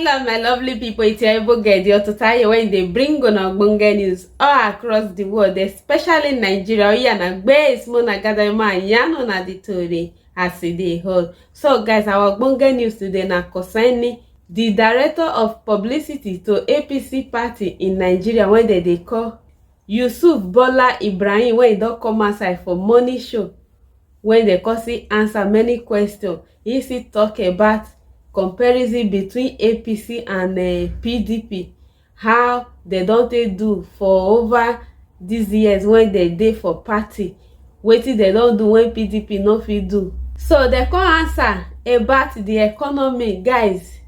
Hello my lovely people, it's your able girl the Ototaye when they bring on ogbonge news all across the world, especially Nigeria. Oya na gbe ismo na gather ma yano na the tori as e dey hold. So guys, our ogbonge news today na concerning the director of publicity to APC party in Nigeria when they call Yusuf Bola Ibrahim, when he don come outside for morning show when they call see answer many questions. He still talk about comparison between APC and PDP, how they don't do for over these years when they dey for party, wetin they don't do when PDP no fit do. So they come answer about the economy, guys.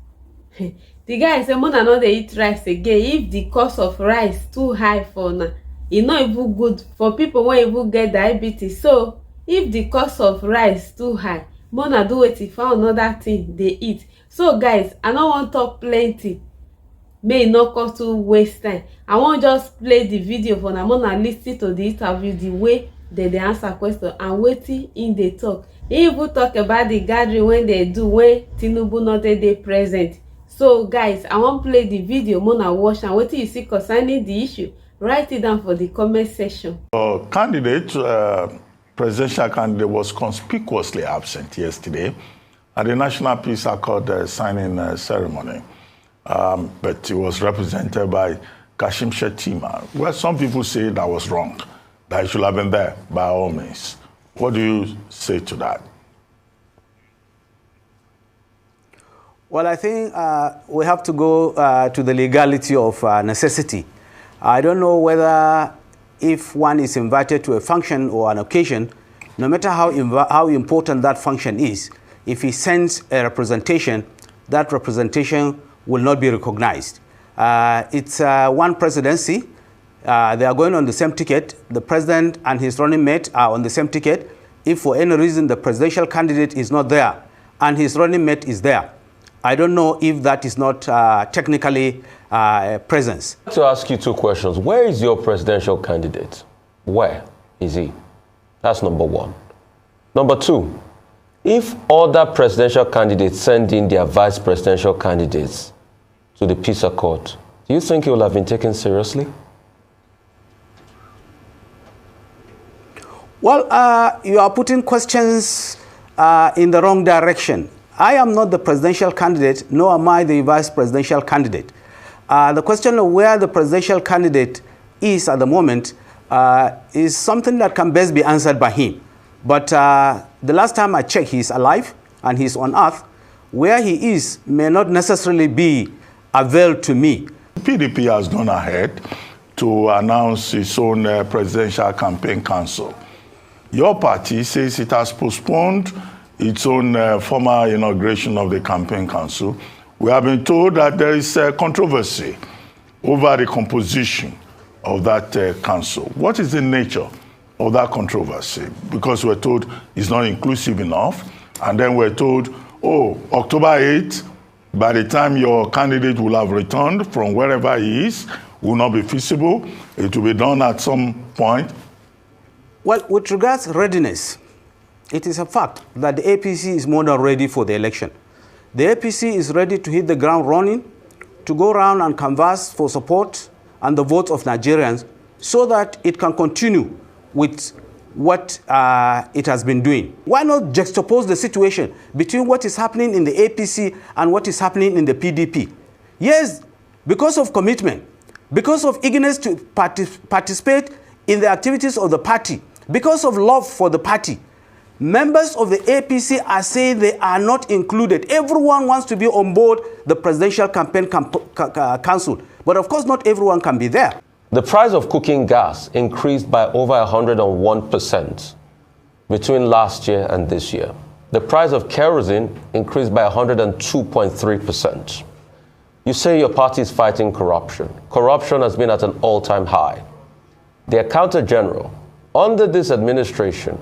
The guy say una no dey eat rice again. If the cost of rice too high for now, e no even good for people wey even get diabetes. So if the cost of rice too high, una do wetin find another thing dey eat. So guys, I no wan talk plenty, may e no come to waste time. I wan just play the video for una lis ten to the interview, the way they dey answer question and wetin im dey talk. He even talk about the gathering when they do when Tinubu no dey present. So guys, I wan play the video, una watch and wetin you see concerning the issue, write it down for the comment section. Presidential candidate was conspicuously absent yesterday at the National Peace Accord signing ceremony, but he was represented by Kashim Shettima. Well, some people say that was wrong, that he should have been there by all means. What do you say to that? Well, I think we have to go to the legality of necessity. I don't know whether if one is invited to a function or an occasion, no matter how important that function is, if he sends a representation, that representation will not be recognized. It's one presidency. They are going on the same ticket. The president and his running mate are on the same ticket. If for any reason the presidential candidate is not there and his running mate is there, I don't know if that is not technically presence. To ask you two questions. Where is your presidential candidate? Where is he? That's number one. Number two, if other presidential candidates send in their vice presidential candidates to the peace accord, do you think he will have been taken seriously? Well, you are putting questions in the wrong direction. I am not the presidential candidate, nor am I the vice presidential candidate. The question of where the presidential candidate is at the moment is something that can best be answered by him. But the last time I checked, he's alive and he's on earth. Where he is may not necessarily be available to me. PDP has gone ahead to announce its own presidential campaign council. Your party says it has postponed its own formal inauguration of the campaign council. We have been told that there is a controversy over the composition of that council. What is the nature of that controversy? Because we're told it's not inclusive enough, and then we're told, oh, October 8th, by the time your candidate will have returned from wherever he is, will not be feasible. It will be done at some point. Well, with regards to readiness, it is a fact that the APC is more than ready for the election. The APC is ready to hit the ground running, to go around and canvass for support and the votes of Nigerians so that it can continue with what it has been doing. Why not juxtapose the situation between what is happening in the APC and what is happening in the PDP? Yes, because of commitment, because of eagerness to participate in the activities of the party, because of love for the party, members of the APC are saying they are not included. Everyone wants to be on board the presidential campaign council. But of course, not everyone can be there. The price of cooking gas increased by over 101% between last year and this year. The price of kerosene increased by 102.3%. You say your party is fighting corruption. Corruption has been at an all-time high. The Accountant General, under this administration,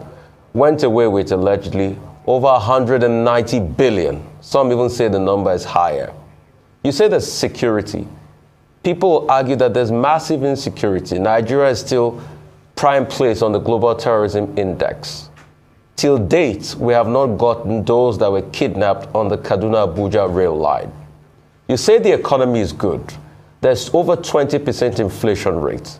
went away with allegedly over 190 billion. Some even say the number is higher. You say there's security. People argue that there's massive insecurity. Nigeria is still prime place on the Global Terrorism Index. Till date, we have not gotten those that were kidnapped on the Kaduna-Abuja rail line. You say the economy is good. There's over 20% inflation rate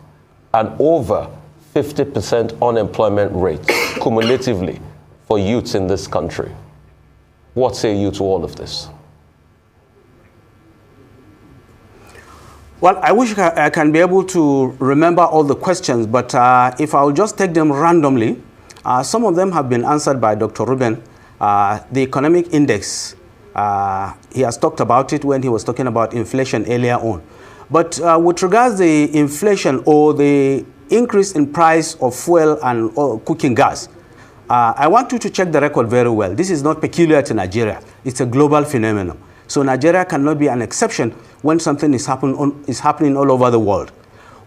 and over 50% unemployment rate cumulatively for youths in this country. What say you to all of this? Well, I wish I can be able to remember all the questions, but if I will just take them randomly, some of them have been answered by Dr. Ruben. The economic index, he has talked about it when he was talking about inflation earlier on. But with regards to the inflation or the increase in price of fuel and cooking gas, I want you to check the record very well. This is not peculiar to Nigeria. It's a global phenomenon. So Nigeria cannot be an exception when something is happening all over the world.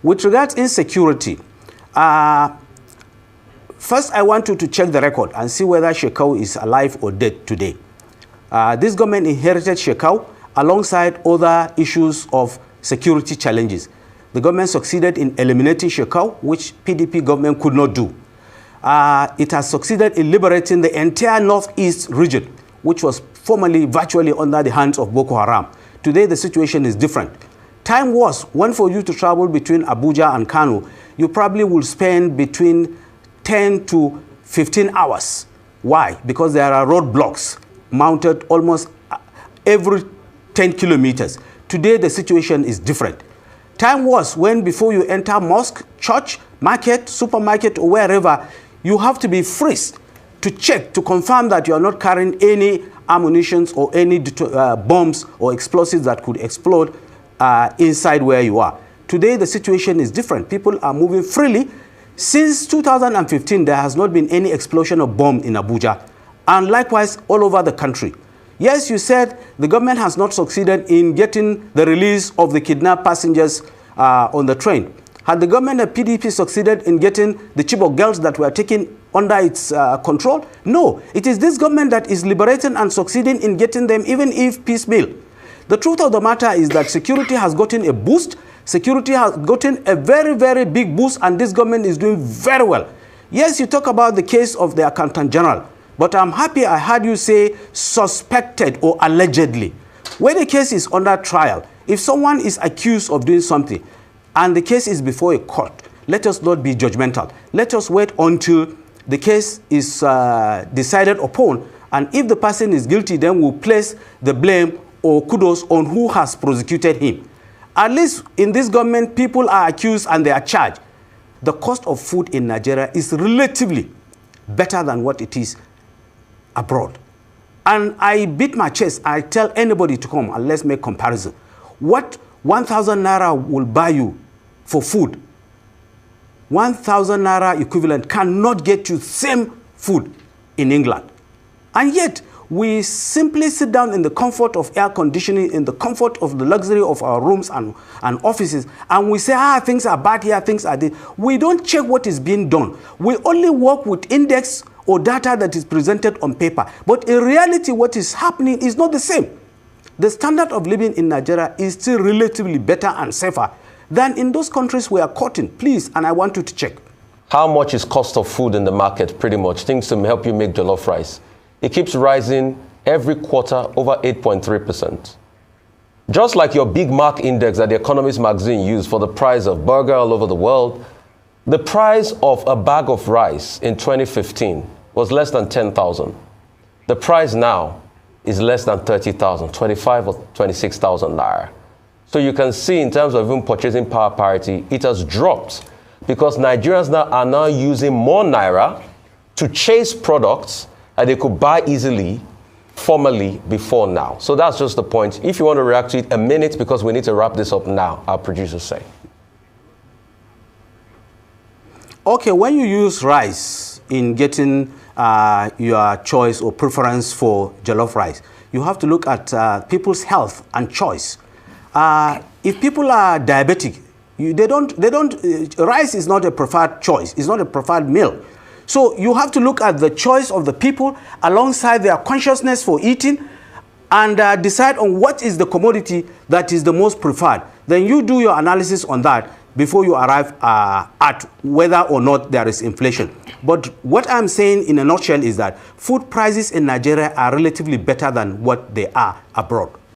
With regards to insecurity, first I want you to check the record and see whether Shekau is alive or dead today. This government inherited Shekau alongside other issues of security challenges. The government succeeded in eliminating Shekau, which PDP government could not do. It has succeeded in liberating the entire northeast region, which was formerly virtually under the hands of Boko Haram. Today, the situation is different. Time was when for you to travel between Abuja and Kano, you probably will spend between 10 to 15 hours. Why? Because there are roadblocks mounted almost every 10 kilometers. Today, the situation is different. Time was when before you enter mosque, church, market, supermarket, or wherever, you have to be frisked to check, to confirm that you are not carrying any ammunitions or any bombs or explosives that could explode inside where you are. Today, the situation is different. People are moving freely. Since 2015, there has not been any explosion of bomb in Abuja, and likewise all over the country. Yes, you said the government has not succeeded in getting the release of the kidnapped passengers on the train. Had the government of PDP succeeded in getting the Chibok girls that were taken under its control? No. It is this government that is liberating and succeeding in getting them, even if piecemeal. The truth of the matter is that security has gotten a boost. Security has gotten a very, very big boost, and this government is doing very well. Yes, you talk about the case of the Accountant General, but I'm happy I heard you say suspected or allegedly. When a case is under trial, if someone is accused of doing something, and the case is before a court, let us not be judgmental. Let us wait until the case is decided upon, and if the person is guilty, then we'll place the blame or kudos on who has prosecuted him. At least in this government, people are accused and they are charged. The cost of food in Nigeria is relatively better than what it is abroad. And I beat my chest. I tell anybody to come and let's make comparison. What 1,000 naira will buy you for food, 1,000 naira equivalent cannot get you same food in England. And yet, we simply sit down in the comfort of air conditioning, in the comfort of the luxury of our rooms and offices, and we say, things are bad here, things are this. We don't check what is being done. We only work with index or data that is presented on paper. But in reality, what is happening is not the same. The standard of living in Nigeria is still relatively better and safer than in those countries we are caught in. Please, and I want you to check. How much is cost of food in the market? Pretty much things to help you make jollof rice. It keeps rising every quarter, over 8.3%. Just like your Big Mac index that the Economist magazine used for the price of burger all over the world, the price of a bag of rice in 2015 was less than 10,000. The price now is less than 30,000, 25 or 26,000 naira. So you can see in terms of even purchasing power parity, it has dropped because Nigerians now are now using more naira to chase products that they could buy easily, formerly, before now. So that's just the point. If you want to react to it, a minute, because we need to wrap this up now, our producers say. Okay, when you use rice in getting your choice or preference for jollof rice, you have to look at people's health and choice. If people are diabetic, rice is not a preferred choice. It's not a preferred meal. So you have to look at the choice of the people alongside their consciousness for eating and decide on what is the commodity that is the most preferred. Then you do your analysis on that before you arrive at whether or not there is inflation. But what I'm saying in a nutshell is that food prices in Nigeria are relatively better than what they are abroad.